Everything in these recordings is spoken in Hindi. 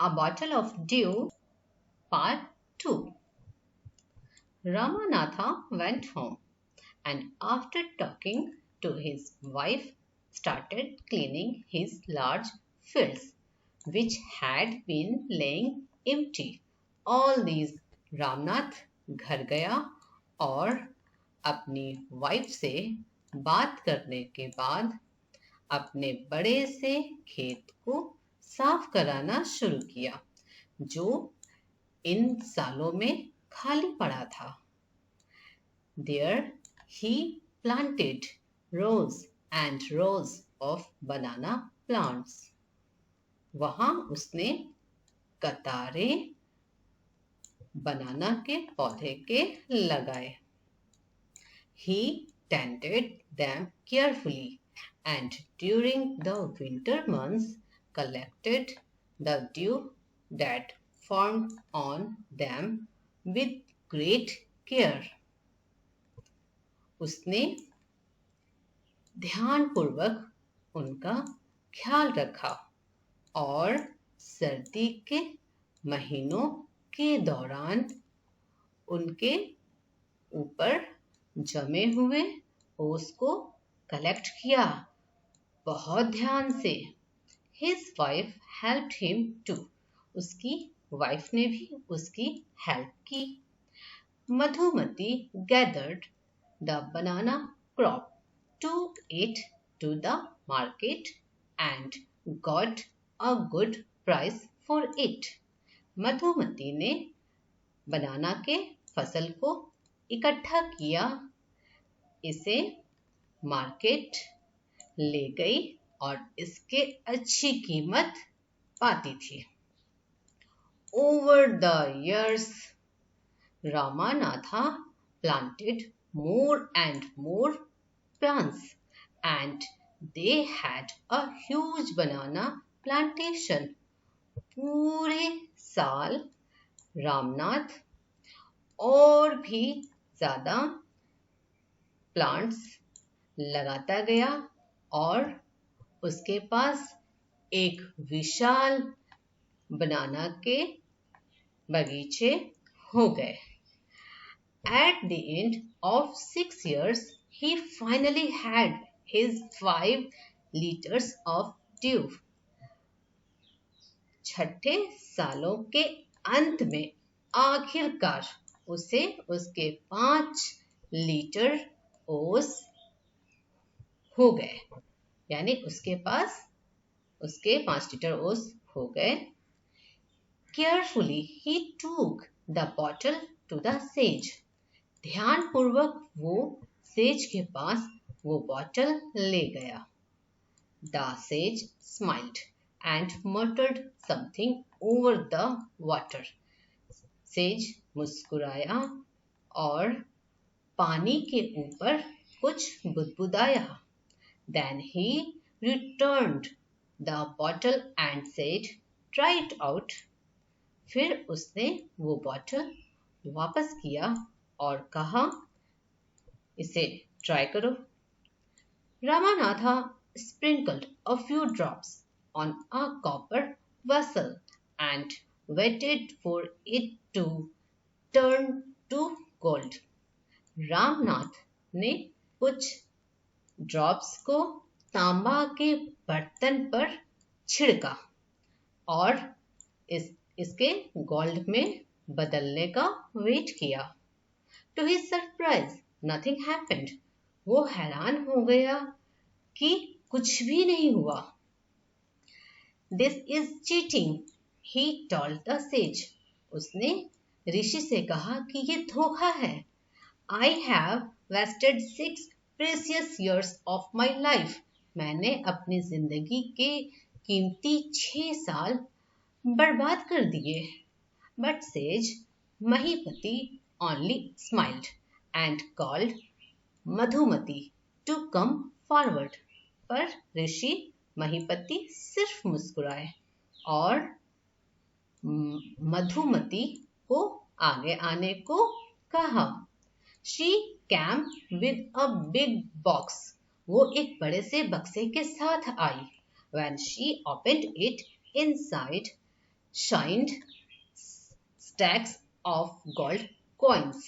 A Bottle of Dew, Part 2. Ramanatha went home and after talking to his wife started cleaning his large fields which had been laying empty. All these Ramnath घर गया और अपनी वाइफ से बात करने के बाद अपने बड़े से खेत को साफ कराना शुरू किया जो इन सालों में खाली पड़ा था. There he planted rows and rows of banana plants. वहाँ उसने कतारें बनाना के पौधे के लगाए. He tended them carefully and during the winter months collected the dew that formed on them with great care. उसने ध्यानपूर्वक उनका ख्याल रखा और सर्दी के महीनों के दौरान उनके ऊपर जमे हुए ओस को कलेक्ट किया बहुत ध्यान से. His wife helped him too. उसकी वाइफ ने भी उसकी हेल्प की. Madhumati gathered the banana crop, took it to the market and got a good price for it. Madhumati ने बनाना के फसल को इकट्ठा किया, इसे मार्केट ले गई और इसके अच्छी कीमत पाती थी. Over the years, Ramanatha planted more and more plants and they had a huge banana plantation. पूरे साल रामनाथ और भी ज़्यादा प्लांट्स लगाता गया और उसके पास एक विशाल बनाना के बगीचे हो गए. At the end of 6 years, he finally had his 5 liters of dew. छठे सालों के अंत में आखिरकार उसे उसके 5 लीटर ओस हो गए, यानी उसके पास उसके 5 लीटर ओस हो गए. Carefully he took the bottle to the sage. ध्यानपूर्वक वो सेज के पास वो बॉटल ले गया. The sage smiled and muttered something over the water. Says मुस्कुराया और पानी के ऊपर कुछ बुदबुदाया. Then he returned the bottle and said, "Try it out." फिर उसने वो बॉटल वापस किया और कहा, इसे ट्राई करो. Ramanatha sprinkled a few drops on a copper vessel and waited for it to turn to gold. Ramnath ने कुछ ड्रॉप्स को तांबा के बर्तन पर छिड़का और इसके गोल्ड में बदलने का वेट किया. To his surprise, nothing happened. वो हैरान हो गया कि कुछ भी नहीं हुआ. This is cheating, he told the sage. उसने ऋषि से कहा कि ये धोखा है. I have wasted 6 precious years of my life. मैंने अपनी जिंदगी के कीमती 6 साल बर्बाद कर दिए. But sage Mahipati only smiled and called Madhumati to come forward. पर ऋषि महिपति सिर्फ मुस्कुराए और मधुमती को आगे आने को कहा. She came with a big box. वो एक बड़े से बक्से के साथ आई. When she opened it, inside shined stacks of gold coins.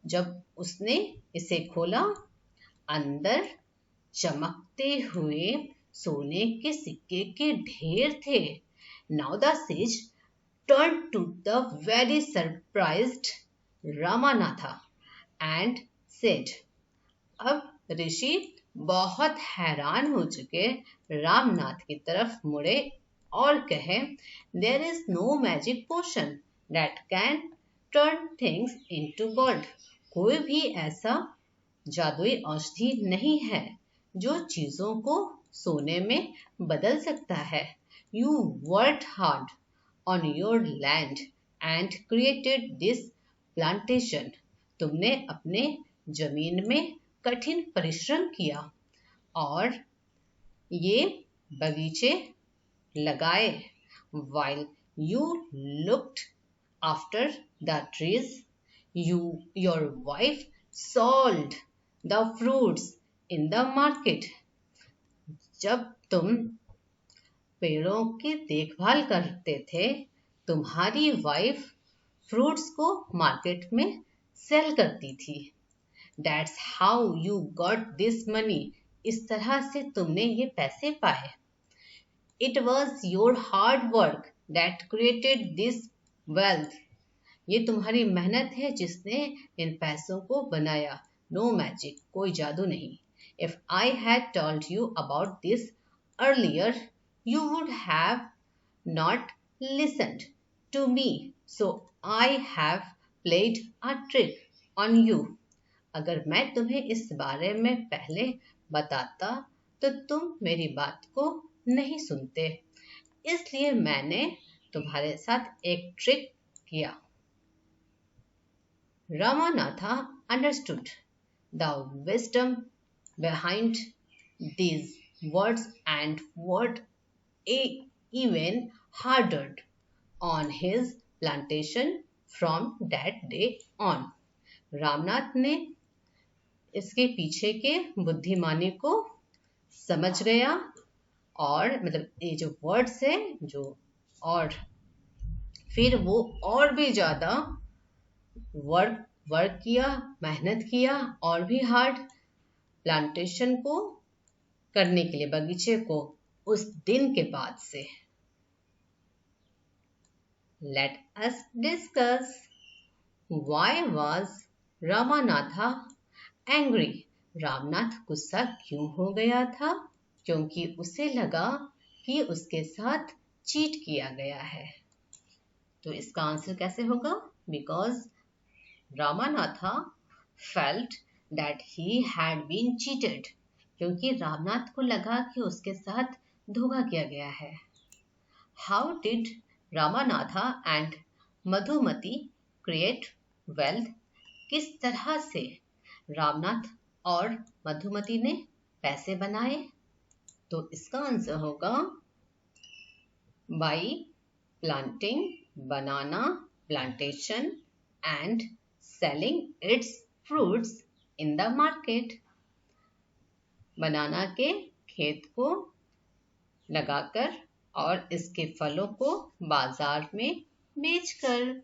जब उसने इसे खोला, अंदर चमकते हुए सोने के सिक्के के ढेर थे. Now the sage turned to the very surprised Ramanatha and said, अब ऋषि बहुत हैरान हो चुके रामनाथ की तरफ मुड़े और कहे, There is no magic potion that can turn things into gold. कोई भी ऐसा जादुई औषधि नहीं है जो चीजों को सोने में बदल सकता है. You worked hard on your land and created this plantation. तुमने अपने जमीन में कठिन परिश्रम किया और ये बगीचे लगाए. While you looked after the trees, your wife sold the fruits in the market. जब तुम पेड़ों की देखभाल करते थे, तुम्हारी वाइफ फ्रूट्स को मार्केट में सेल करती थी. That's how you got this money. इस तरह से तुमने ये पैसे पाए. It was your hard work that created this wealth. ये तुम्हारी मेहनत है जिसने इन पैसों को बनाया. No magic. कोई जादू नहीं. If I had told you about this earlier, you would have not listened to me. So I have played a trick on you. अगर मैं तुम्हें इस बारे में पहले बताता तो तुम मेरी बात को नहीं सुनते, इसलिए मैंने तुम्हारे साथ एक ट्रिक किया. Ramanatha understood the wisdom behind these words and worked even harder on his plantation from that day on. Ramnath ने इसके पीछे के बुद्धिमानी को समझ गया और मतलब ये जो वर्ड्स है जो, और फिर वो और भी ज्यादा वर्क किया, मेहनत किया और भी हार्ड प्लांटेशन को करने के लिए, बगीचे को, उस दिन के बाद से. Let us discuss. Why was Ramanatha angry? Ramnath गुस्सा क्यों हो गया था? क्योंकि उसे लगा कि उसके साथ चीट किया गया है. तो इसका आंसर कैसे होगा? Because Ramanatha felt that he had been cheated. क्योंकि रामनाथ को लगा कि उसके साथ धोखा किया गया है. How did Ramanatha and Madhumati create wealth? किस तरह से रामनाथ और मधुमती ने पैसे बनाए? तो इसका आंसर होगा by planting banana plantation and selling its fruits in the market. बनाना के खेत को लगाकर और इसके फलों को बाजार में बेचकर.